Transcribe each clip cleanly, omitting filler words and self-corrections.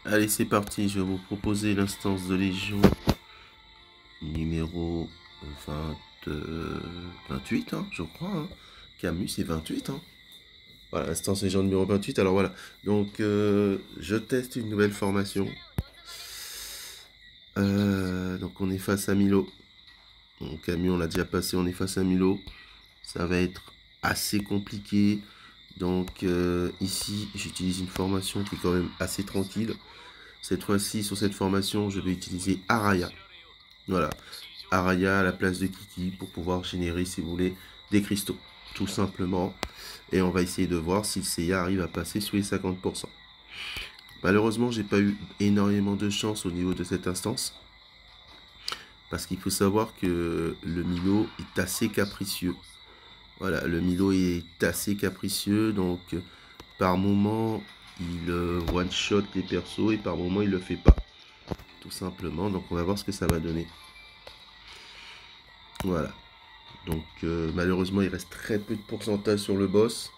Allez, c'est parti, je vais vous proposer l'instance de Légion numéro 28, hein, je crois. Hein. Camus, c'est 28. Hein. Voilà, instance Légion numéro 28. Alors voilà, donc je teste une nouvelle formation. Donc on est face à Milo. Donc Camus, on l'a déjà passé, on est face à Milo. Ça va être assez compliqué. Donc ici, j'utilise une formation qui est quand même assez tranquille. Cette fois-ci, sur cette formation, je vais utiliser Araya. Voilà, Araya à la place de Kiki pour pouvoir générer, si vous voulez, des cristaux. Tout simplement. Et on va essayer de voir si le Seiya arrive à passer sous les 50%. Malheureusement, j'ai pas eu énormément de chance au niveau de cette instance. Parce qu'il faut savoir que le Milo est assez capricieux. Voilà, le Milo est assez capricieux, donc par moment il one-shot les persos et par moment il le fait pas. Tout simplement, donc on va voir ce que ça va donner. Voilà. Donc malheureusement il reste très peu de pourcentage sur le boss.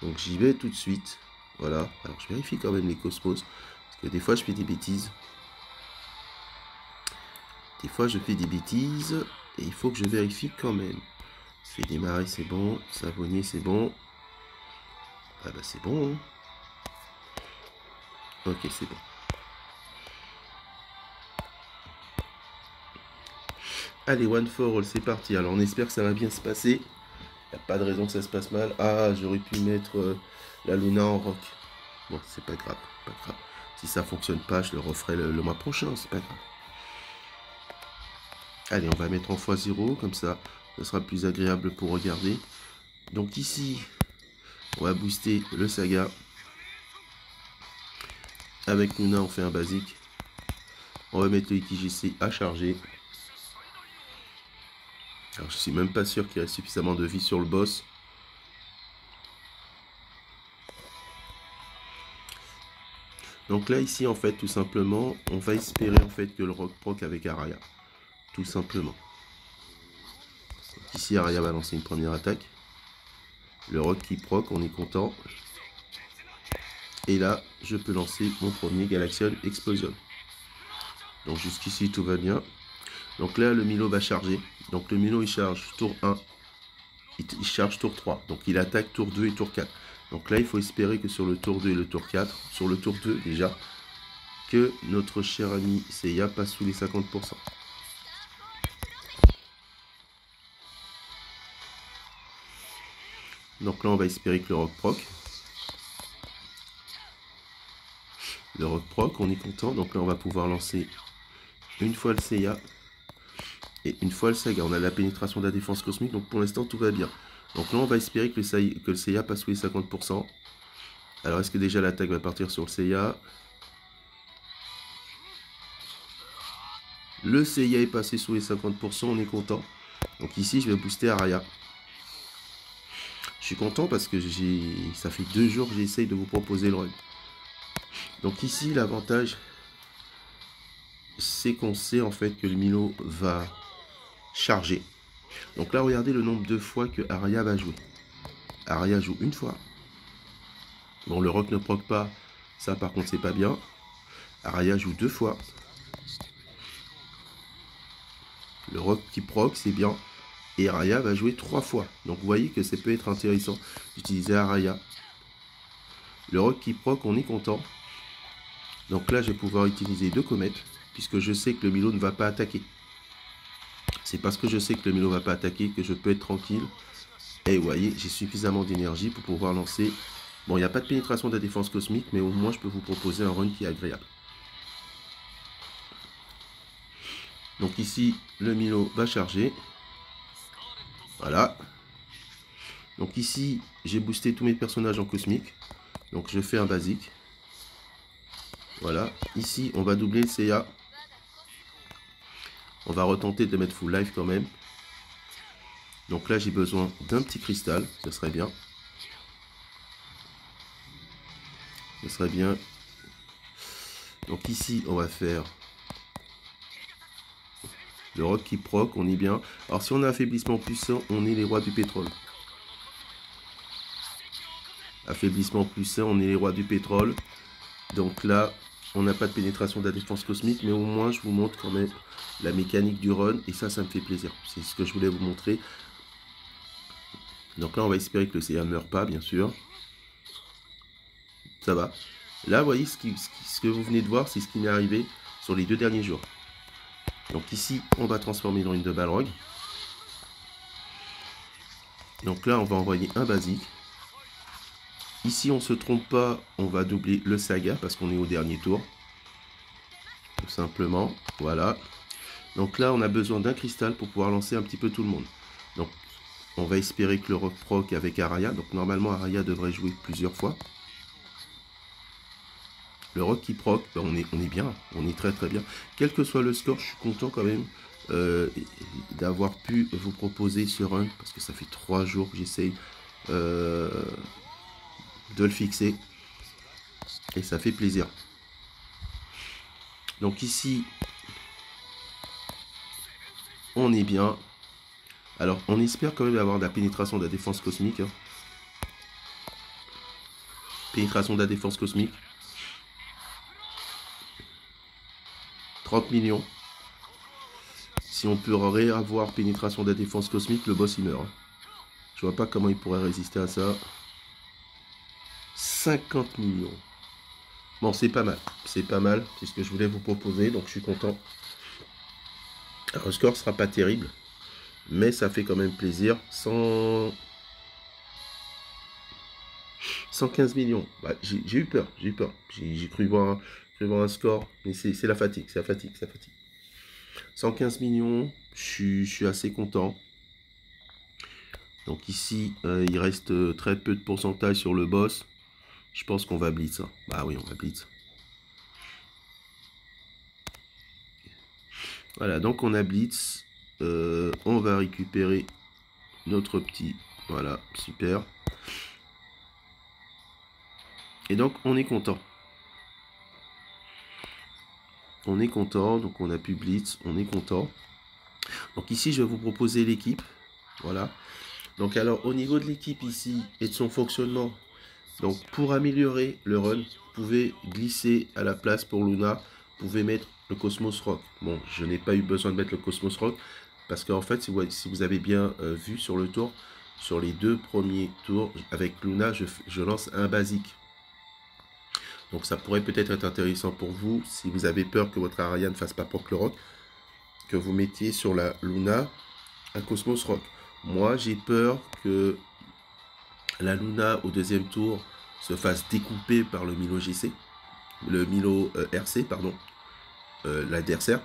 Donc j'y vais tout de suite. Voilà. Alors je vérifie quand même les cosmos. Parce que des fois je fais des bêtises. Des fois je fais des bêtises. Et il faut que je vérifie quand même. Fait démarrer c'est bon. S'abonner c'est bon. Ah bah c'est bon. Hein. Ok c'est bon. Allez, one for all, c'est parti. Alors on espère que ça va bien se passer. Il n'y a pas de raison que ça se passe mal. Ah, j'aurais pu mettre la Luna en rock. Bon, c'est pas grave, pas grave. Si ça fonctionne pas, je le referai le mois prochain, c'est pas grave. Allez, on va mettre en x0, comme ça sera plus agréable pour regarder. Donc ici, on va booster le Saga. Avec Luna, on fait un basique. On va mettre le ITGC à charger. Alors, je suis même pas sûr qu'il reste suffisamment de vie sur le boss. Donc là, ici, en fait, tout simplement, on va espérer en fait que le rock proc avec Araya. Tout simplement. Donc ici, Araya va lancer une première attaque. Le rock qui proc, on est content. Et là, je peux lancer mon premier Galaxian Explosion. Donc jusqu'ici, tout va bien. Donc là, le Milo va charger. Donc le Milo, il charge tour 1. Il charge tour 3. Donc il attaque tour 2 et tour 4. Donc là, il faut espérer que sur le tour 2 et le tour 4, sur le tour 2 déjà, que notre cher ami Seiya passe sous les 50%. Donc là, on va espérer que le rock proc. Le rock proc, on est content. Donc là, on va pouvoir lancer une fois le Seiya et une fois le Saga. On a la pénétration de la défense cosmique. Donc pour l'instant, tout va bien. Donc là, on va espérer que le Seiya passe sous les 50%. Alors, est-ce que déjà l'attaque va partir sur le Seiya? Le Seiya est passé sous les 50%, on est content. Donc ici, je vais booster Araya. Je suis content parce que ça fait 2 jours que j'essaye de vous proposer le run. Donc ici, l'avantage, c'est qu'on sait en fait que le Milo va charger. Donc là, regardez le nombre de fois que Araya va jouer. Araya joue une fois. Bon, le rock ne proc pas. Ça, par contre, c'est pas bien. Araya joue 2 fois. Le rock qui proc, c'est bien. Et Araya va jouer 3 fois. Donc vous voyez que ça peut être intéressant d'utiliser Araya. Le rock qui proc, on est content. Donc là, je vais pouvoir utiliser 2 comètes, puisque je sais que le Milo ne va pas attaquer. C'est parce que je sais que le Milo ne va pas attaquer que je peux être tranquille. Et vous voyez, j'ai suffisamment d'énergie pour pouvoir lancer. Bon, il n'y a pas de pénétration de la défense cosmique, mais au moins je peux vous proposer un run qui est agréable. Donc ici, le Milo va charger. Voilà. Donc ici, j'ai boosté tous mes personnages en cosmique. Donc je fais un basique. Voilà. Ici, on va doubler le Seiya. On va retenter de le mettre full life quand même. Donc là, j'ai besoin d'un petit cristal. Ce serait bien. Ce serait bien. Donc ici, on va faire le rock qui proc. On est bien. Alors si on a affaiblissement puissant, on est les rois du pétrole. Affaiblissement puissant, on est les rois du pétrole. Donc là, on n'a pas de pénétration de la défense cosmique, mais au moins je vous montre quand même la mécanique du run, et ça me fait plaisir. C'est ce que je voulais vous montrer. Donc là, on va espérer que le CA ne meurt pas, bien sûr. Ça va. Là, vous voyez, ce que vous venez de voir, c'est ce qui m'est arrivé sur les 2 derniers jours. Donc ici, on va transformer dans une de Balrog. Donc là, on va envoyer un basique. Ici, on ne se trompe pas, on va doubler le Saga parce qu'on est au dernier tour. Tout simplement, voilà. Donc là, on a besoin d'un cristal pour pouvoir lancer un petit peu tout le monde. Donc, on va espérer que le rock proc avec Araya. Donc normalement, Araya devrait jouer plusieurs fois. Le rock qui proc, ben on est bien, on est très très bien. Quel que soit le score, je suis content quand même d'avoir pu vous proposer ce run, parce que ça fait 3 jours que j'essaye de le fixer, et ça fait plaisir. Donc ici, on est bien. Alors, on espère quand même avoir de la pénétration de la défense cosmique. Hein. Pénétration de la défense cosmique. 30 millions. Si on peut réavoir pénétration de la défense cosmique, le boss il meurt. Je vois pas comment il pourrait résister à ça. 50 millions. Bon, c'est pas mal. C'est pas mal. C'est ce que je voulais vous proposer. Donc, je suis content. Alors, le score sera pas terrible. Mais ça fait quand même plaisir. 115 millions. Bah, j'ai eu peur. J'ai eu peur. J'ai cru voir un score. Mais c'est la fatigue. C'est la fatigue. C'est la fatigue. 115 millions. Je suis assez content. Donc ici, il reste très peu de pourcentage sur le boss. Je pense qu'on va blitz. Hein. Bah oui, on va blitz. Voilà, donc on a blitz. On va récupérer notre petit... Voilà, super. Et donc, on est content. On est content, donc on a pu blitz, on est content. Donc ici, je vais vous proposer l'équipe. Voilà. Donc alors, au niveau de l'équipe ici et de son fonctionnement, donc pour améliorer le run, vous pouvez glisser à la place pour Luna, vous pouvez mettre le Cosmos Rock. Bon, je n'ai pas eu besoin de mettre le Cosmos Rock, parce qu'en fait, si vous avez bien vu sur le tour, sur les 2 premiers tours, avec Luna, je lance un basique. Donc ça pourrait peut-être être intéressant pour vous, si vous avez peur que votre Araya ne fasse pas proc le rock, que vous mettiez sur la Luna un Cosmos Rock. Moi, j'ai peur que la Luna au 2e tour se fasse découper par le Milo GC, le Milo RC, pardon, l'adversaire,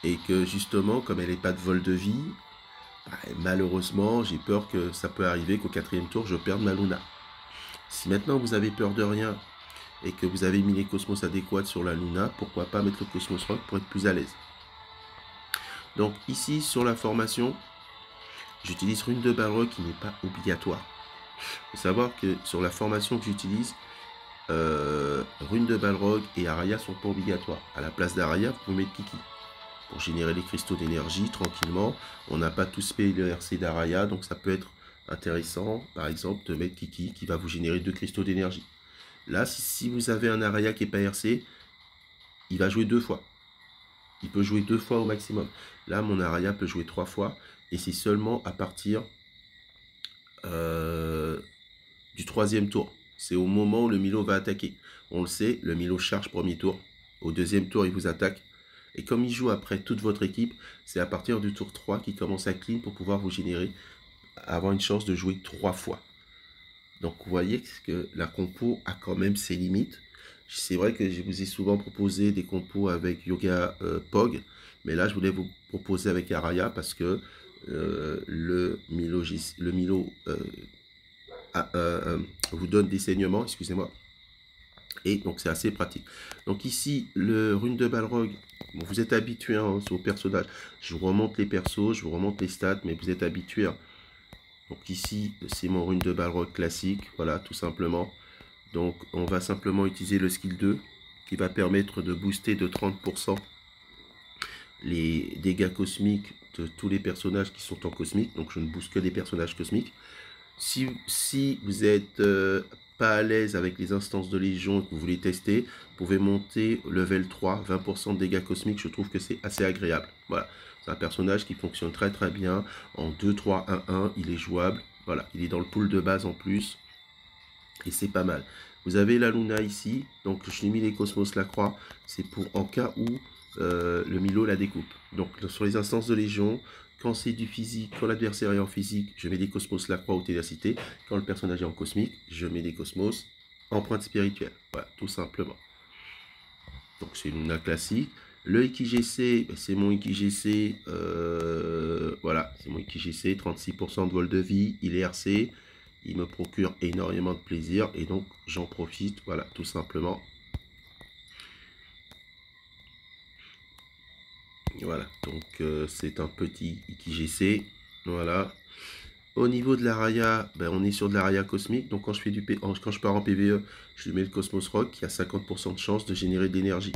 et que justement, comme elle n'est pas de vol de vie, bah, malheureusement, j'ai peur que ça peut arriver qu'au 4e tour, je perde ma Luna. Si maintenant vous avez peur de rien, et que vous avez mis les cosmos adéquats sur la Luna, pourquoi pas mettre le Cosmos Rock pour être plus à l'aise. Donc ici, sur la formation, j'utilise Rune de Balrog qui n'est pas obligatoire. Il faut savoir que sur la formation que j'utilise, Rune de Balrog et Araya sont pas obligatoires. À la place d'Araya, vous pouvez mettre Kiki. Pour générer les cristaux d'énergie tranquillement. On n'a pas tous payé le RC d'Araya, donc ça peut être intéressant, par exemple, de mettre Kiki qui va vous générer 2 cristaux d'énergie. Là, si vous avez un Araya qui n'est pas RC, il va jouer 2 fois. Il peut jouer 2 fois au maximum. Là, mon Araya peut jouer 3 fois. Et c'est seulement à partir du 3e tour. C'est au moment où le Milo va attaquer. On le sait, le Milo charge 1er tour. Au 2e tour, il vous attaque. Et comme il joue après toute votre équipe, c'est à partir du tour 3 qu'il commence à clean pour pouvoir vous générer, avoir une chance de jouer 3 fois. Donc vous voyez que la compo a quand même ses limites. C'est vrai que je vous ai souvent proposé des compos avec Yoga Pog, mais là je voulais vous proposer avec Araya parce que le Milo vous donne des saignements, excusez-moi, et donc c'est assez pratique. Donc ici, le Rune de Balrog, bon, vous êtes habitué hein, au personnage, je vous remonte les persos, je vous remonte les stats, mais vous êtes habitué hein. Donc ici, c'est mon Rune de Balrog classique, voilà, tout simplement. Donc on va simplement utiliser le skill 2, qui va permettre de booster de 30% les dégâts cosmiques de tous les personnages qui sont en cosmique. Donc je ne booste que des personnages cosmiques. Si vous êtes pas à l'aise avec les instances de Légion et que vous voulez tester, vous pouvez monter level 3, 20% de dégâts cosmiques, je trouve que c'est assez agréable. Voilà, c'est un personnage qui fonctionne très très bien, en 2, 3, 1, 1, il est jouable, voilà, il est dans le pool de base en plus, et c'est pas mal. Vous avez la Luna ici, donc je l'ai mis les Cosmos la croix, c'est pour en cas où le Milo la découpe. Donc sur les instances de Légion, quand c'est du physique, quand l'adversaire est en physique, je mets des Cosmos la croix ou ténacité. Quand le personnage est en cosmique, je mets des Cosmos en pointe spirituelle. Voilà, tout simplement. Donc c'est une Luna classique. Le IKGC, c'est mon IKGC, voilà, c'est mon IKGC, 36% de vol de vie, il est RC, il me procure énormément de plaisir et donc j'en profite, voilà, tout simplement. Voilà, donc c'est un petit IKGC, voilà. Au niveau de la Raya, ben, on est sur de la Raya cosmique, donc quand je pars en PvE, je lui mets le Cosmos Rock qui a 50% de chance de générer de l'énergie.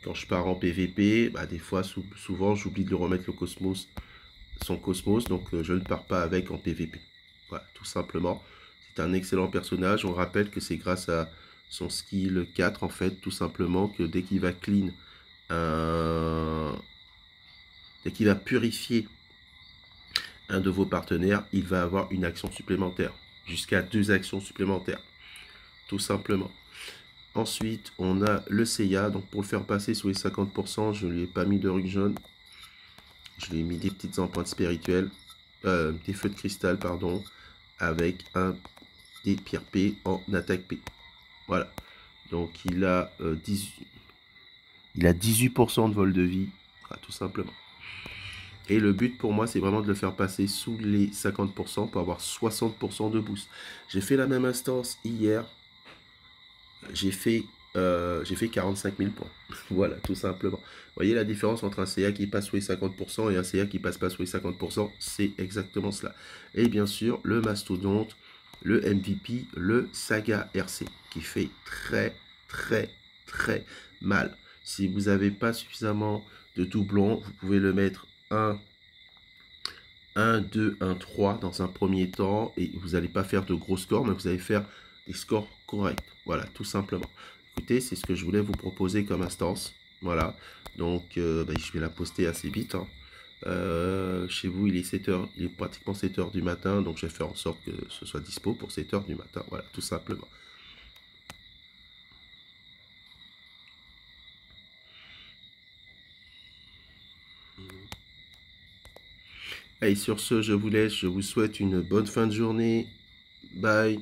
Quand je pars en PvP, bah, des fois, souvent, j'oublie de lui remettre le Cosmos, son Cosmos, donc je ne pars pas avec en PvP. Voilà, tout simplement. C'est un excellent personnage. On rappelle que c'est grâce à son skill 4, en fait, tout simplement, que dès qu'il va clean, dès qu'il va purifier un de vos partenaires, il va avoir une action supplémentaire. Jusqu'à 2 actions supplémentaires. Tout simplement. Ensuite, on a le Seiya. Donc, pour le faire passer sous les 50%, je ne lui ai pas mis de rune jaune. Je lui ai mis des petites empreintes spirituelles. Des feux de cristal, pardon. Avec des pierres P en attaque P. Voilà. Donc, il a 18% de vol de vie. Voilà, tout simplement. Et le but pour moi, c'est vraiment de le faire passer sous les 50% pour avoir 60% de boost. J'ai fait la même instance hier. J'ai fait 45 000 points. Voilà, tout simplement. Vous voyez la différence entre un CA qui passe sous les 50% et un CA qui passe pas sous les 50%, c'est exactement cela. Et bien sûr, le mastodonte, le MVP, le Saga RC, qui fait très, très, très mal. Si vous n'avez pas suffisamment de doublons, vous pouvez le mettre 1, 2, 1, 3 dans un premier temps, et vous n'allez pas faire de gros scores, mais vous allez faire des scores corrects. Voilà, tout simplement. Écoutez, c'est ce que je voulais vous proposer comme instance. Voilà, donc je vais la poster assez vite. Hein. Chez vous, il est 7h, il est pratiquement 7h du matin, donc je vais faire en sorte que ce soit dispo pour 7h du matin. Voilà, tout simplement. Et sur ce, je vous laisse. Je vous souhaite une bonne fin de journée. Bye.